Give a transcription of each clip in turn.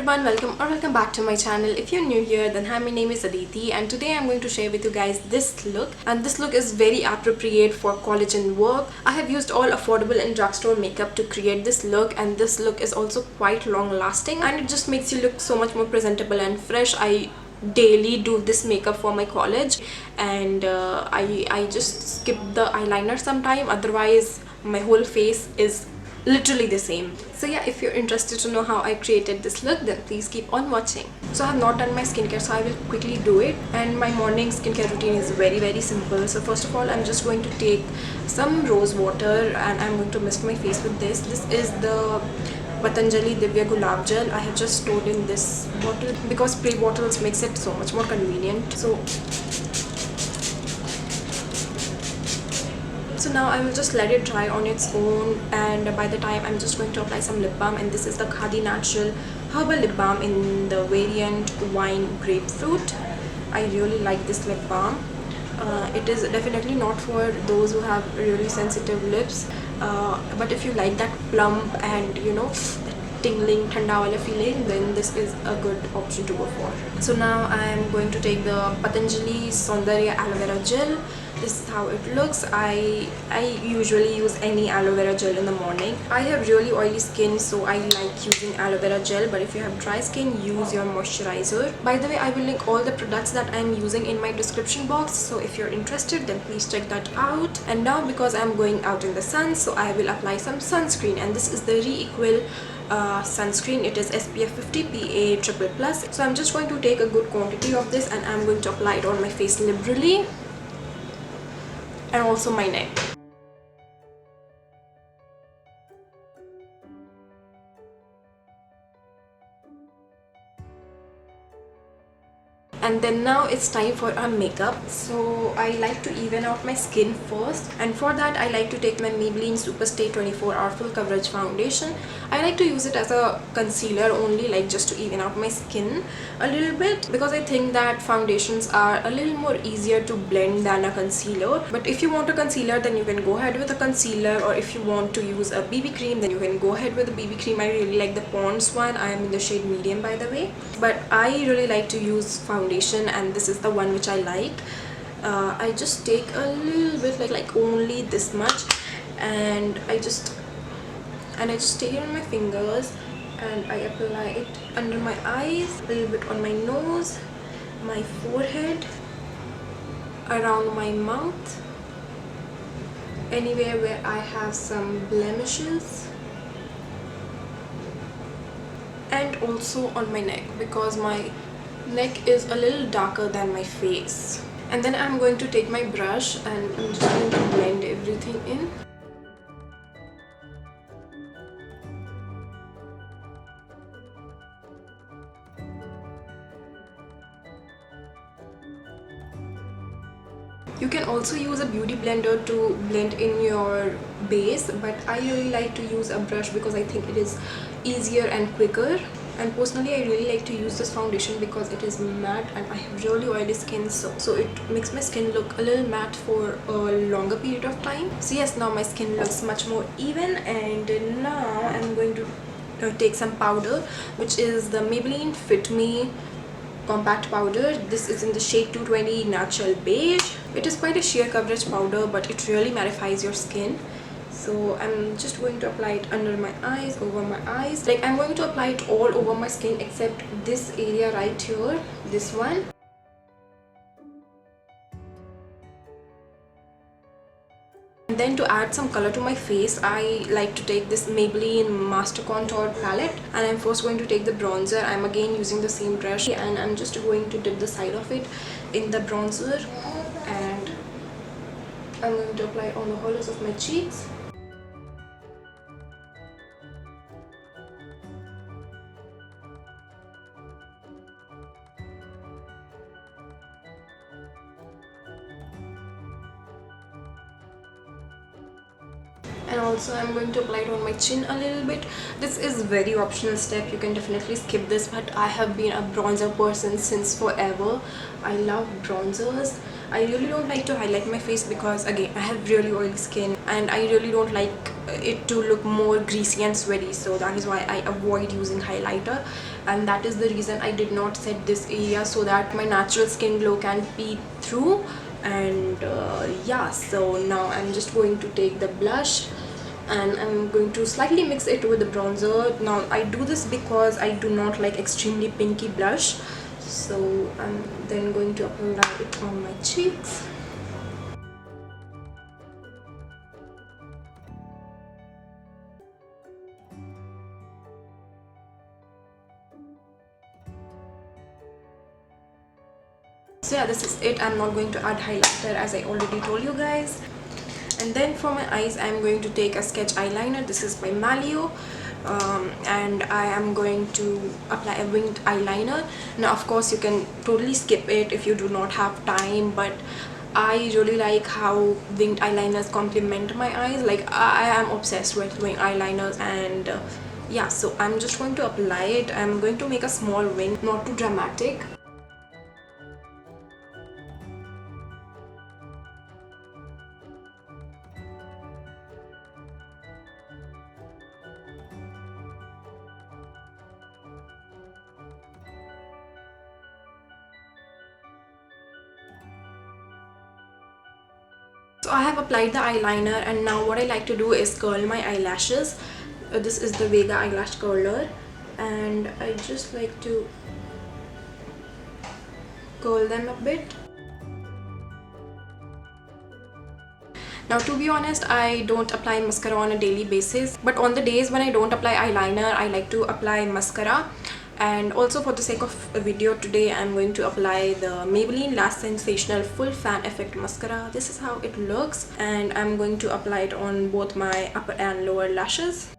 everyone, welcome back to my channel. If you're new here, then hi, my name is Aditi and today I'm going to share with you guys this look, and this look is very appropriate for college and work. I have used all affordable and drugstore makeup to create this look, and this look is also quite long lasting and it just makes you look so much more presentable and fresh. I daily do this makeup for my college, and I just skip the eyeliner sometime, otherwise my whole face is literally the same. So yeah, if you're interested to know how I created this look, then please keep on watching. So I have not done my skincare, so I will quickly do it. And my morning skincare routine is very simple. So first of all, I'm just going to take some rose water and I'm going to mist my face with this. This is the Patanjali Divya Gulab Gel. I have just stored in this bottle because spray bottles makes it so much more convenient. So now I will just let it dry on its own, and by the time I'm just going to apply some lip balm, and this is the Khadi Natural Herbal Lip Balm in the variant Wine Grapefruit. I really like this lip balm. It is definitely not for those who have really sensitive lips, but if you like that plump and tingling thanda wala feeling, then this is a good option to go for. So now I am going to take the Patanjali Saundarya Aloe Vera Gel. This is how it looks. I usually use any aloe vera gel in the morning. I have really oily skin, so I like using aloe vera gel, but if you have dry skin, use your moisturizer. By the way, I will link all the products that I am using in my description box, so if you're interested, then please check that out. And now, because I'm going out in the sun, so I will apply some sunscreen, and this is the Re-Equal sunscreen. It is SPF 50 PA+++. So I'm just going to take a good quantity of this and I'm going to apply it on my face liberally and also my neck. And then now it's time for our makeup. So I like to even out my skin first, and for that I like to take my Maybelline Superstay 24-hour full coverage foundation. I like to use it as a concealer only, like just to even out my skin a little bit, because I think that foundations are a little more easier to blend than a concealer. But if you want a concealer, then you can go ahead with a concealer, or if you want to use a BB cream, then you can go ahead with a BB cream. I really like the Pond's one. I am in the shade medium, by the way, but I really like to use foundation, and this is the one which I like. I just take a little bit, like only this much, and I just take it on my fingers and I apply it under my eyes, a little bit on my nose, my forehead, around my mouth, anywhere where I have some blemishes, and also on my neck, because my neck is a little darker than my face. And then I'm going to take my brush and I'm just going to blend everything in. You can also use a beauty blender to blend in your base, but I really like to use a brush because I think it is easier and quicker. And personally, I really like to use this foundation because it is matte and I have really oily skin, so it makes my skin look a little matte for a longer period of time. So yes, now my skin looks much more even, and now I'm going to take some powder, which is the Maybelline Fit Me compact powder. This is in the shade 220 Natural Beige. It is quite a sheer coverage powder, but it really mattifies your skin. So I'm just going to apply it under my eyes, over my eyes. Like, I'm going to apply it all over my skin except this area right here, this one. And then to add some color to my face, I like to take this Maybelline Master Contour palette, and I'm first going to take the bronzer. I'm again using the same brush, and I'm just going to dip the side of it in the bronzer, and I'm going to apply it on the hollows of my cheeks. And also I'm going to apply it on my chin a little bit. This is very optional step, you can definitely skip this, but I have been a bronzer person since forever. I love bronzers. I really don't like to highlight my face because again I have really oily skin and I really don't like it to look more greasy and sweaty, so that is why I avoid using highlighter. and that is the reason I did not set this area, so that my natural skin glow can peek through. And yeah, so now I'm just going to take the blush and I'm going to slightly mix it with the bronzer. Now I do this because I do not like extremely pinky blush, so I'm then going to apply it on my cheeks. So yeah, this is it. I'm not going to add highlighter as I already told you guys. And then for my eyes, I'm going to take a sketch eyeliner. This is by Malio. And I am going to apply a winged eyeliner. Now of course you can totally skip it if you do not have time, but I really like how winged eyeliners complement my eyes. Like I am obsessed with winged eyeliners. And yeah, so I'm just going to apply it. I'm going to make a small wing, not too dramatic. So I have applied the eyeliner, and now what I like to do is curl my eyelashes. This is the Vega eyelash curler, and I just like to curl them a bit. Now to be honest, I don't apply mascara on a daily basis, but on the days when I don't apply eyeliner, I like to apply mascara. And also for the sake of a video today, I'm going to apply the Maybelline Lash Sensational Full Fan Effect Mascara. This is how it looks, and I'm going to apply it on both my upper and lower lashes.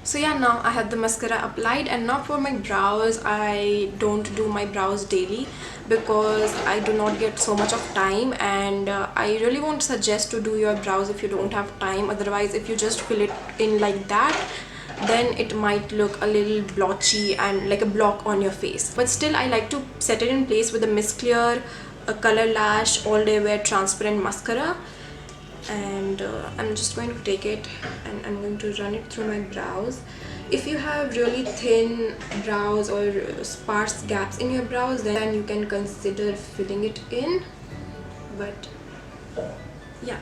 So yeah, now I have the mascara applied, and now for my brows, I don't do my brows daily because I do not get so much of time, and I really won't suggest to do your brows if you don't have time. Otherwise, if you just fill it in like that, then it might look a little blotchy and like a block on your face. But still, I like to set it in place with a Mist Clear, a Color Lash All Day Wear Transparent Mascara. And I'm just going to take it and I'm going to run it through my brows. If you have really thin brows or sparse gaps in your brows, then you can consider filling it in. But yeah,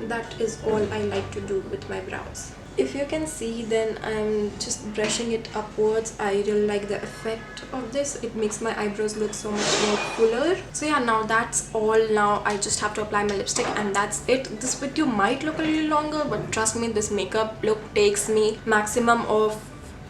that is all I like to do with my brows. If you can see, then I'm just brushing it upwards. I really like the effect of this. It makes my eyebrows look so much more fuller. So yeah, now that's all. Now I just have to apply my lipstick, and that's it. This video might look a little longer, but trust me, this makeup look takes me maximum of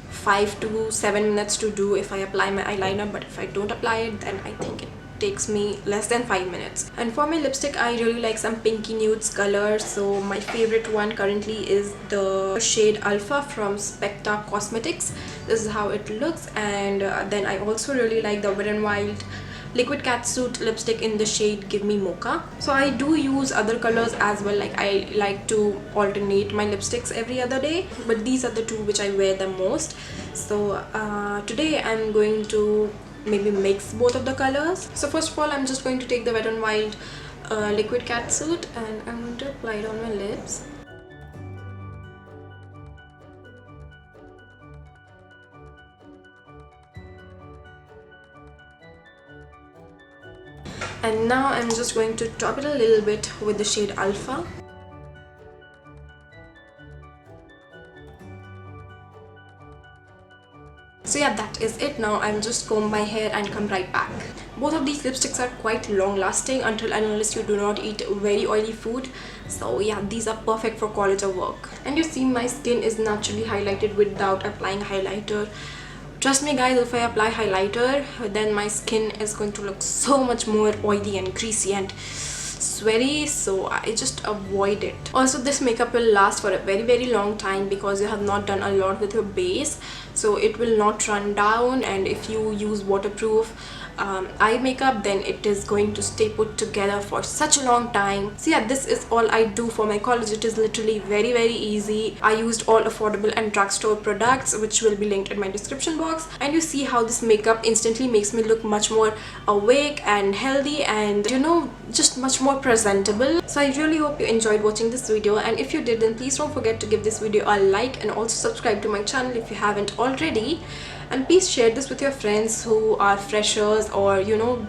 5 to 7 minutes to do if I apply my eyeliner. But if I don't apply it, then I think it takes me less than 5 minutes. And for my lipstick, I really like some pinky nudes color. So my favorite one currently is the shade Alpha from Spekta Cosmetics. This is how it looks. And then I also really like the Wet n Wild liquid catsuit lipstick in the shade Give Me Mocha. So I do use other colors as well. Like I like to alternate my lipsticks every other day, but these are the two which I wear the most. So today I'm going to maybe mix both of the colors. So first of all, I'm just going to take the Wet n Wild liquid catsuit, and I'm going to apply it on my lips. And now I'm just going to top it a little bit with the shade Alpha. So yeah, that is it. Now I'm just comb my hair and come right back. Both of these lipsticks are quite long lasting until and unless you do not eat very oily food. So yeah, these are perfect for college or work. And you see, my skin is naturally highlighted without applying highlighter. Trust me guys, if I apply highlighter, then my skin is going to look so much more oily and greasy and sweaty, so I just avoid it. Also, this makeup will last for a very long time because you have not done a lot with your base, so it will not run down. And if you use waterproof eye makeup, then it is going to stay put together for such a long time. So yeah, this is all I do for my college. It is literally very easy. I used all affordable and drugstore products, which will be linked in my description box, and you see how this makeup instantly makes me look much more awake and healthy, and you know, just much more presentable. So I really hope you enjoyed watching this video, and if you did, then please don't forget to give this video a like and also subscribe to my channel if you haven't already. And please share this with your friends who are freshers, or you know,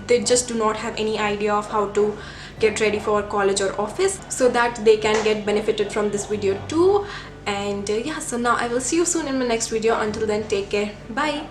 they just do not have any idea of how to get ready for college or office, so that they can get benefited from this video too. And yeah, so now I will see you soon in my next video. Until then, take care. Bye.